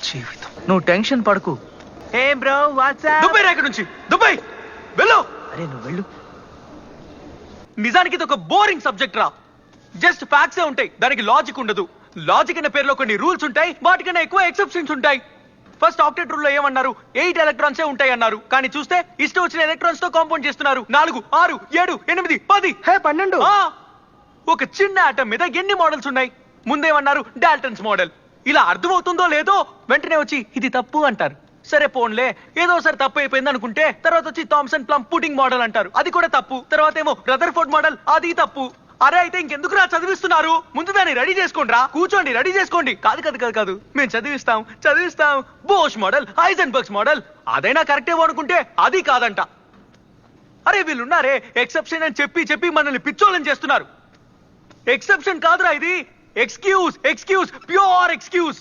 జీవితం. నువ్వు టెన్షన్ పడకు. ఏం బ్రో వాట్సాప్ దుబాయ్ రేఖ నుంచి దుబాయ్ వెళ్ళు. అరే నువ్వు వెళ్ళు. నిజానికి ఇది ఒక బోరింగ్ సబ్జెక్ట్ రా. జస్ట్ ఫ్యాక్ట్సే ఉంటాయి, దానికి లాజిక్ ఉండదు. లాజిక్ అనే పేరులో కొన్ని రూల్స్ ఉంటాయి, వాటికన్నా ఎక్కువ ఎక్సెప్షన్స్ ఉంటాయి. ఫస్ట్ ఆక్టెట్ రూల్ లో ఏమన్నారు, 8 ఎలక్ట్రాన్సే ఉంటాయి అన్నారు. కానీ చూస్తే ఇష్టం వచ్చిన ఎలక్ట్రాన్స్ తో కాంపౌండ్ చేస్తున్నారు. 4, 6, 7, 8, 10. 12. ఒక చిన్న ఆటం మీద ఎన్ని మోడల్స్ ఉన్నాయి? ముందేమన్నారు, డాల్టన్స్ మోడల్. ఇలా అర్థమవుతుందో లేదో వెంటనే వచ్చి ఇది తప్పు అంటారు. సరే పోన్లే, ఏదోసారి తప్పు అయిపోయింది అనుకుంటే తర్వాత వచ్చి థామ్సన్ ప్లమ్ పుడింగ్ మోడల్ అంటారు, అది కూడా తప్పు. తర్వాత ఏమో రదర్ఫోర్డ్ మోడల్, అది తప్పు. అరే అయితే ఇంకెందుకు రా చదివిస్తున్నారు? ముందు దాన్ని రెడీ చేసుకోండి రా, కూర్చోండి, రెడీ చేసుకోండి. కాదు మేము చదివిస్తాం. బోష్ మోడల్, హైజెన్బర్గ్స్ మోడల్, అదైనా కరెక్టేమో అనుకుంటే అది కాదంట. అరే వీళ్ళున్నారే ఎక్సెప్షన్ అని చెప్పి మనల్ని పిచ్చోళ్ళని చేస్తున్నారు. ఎక్సెప్షన్ కాదురా ఇది, ఎక్స్క్యూజ్, ప్యూర్ ఎక్స్క్యూజ్.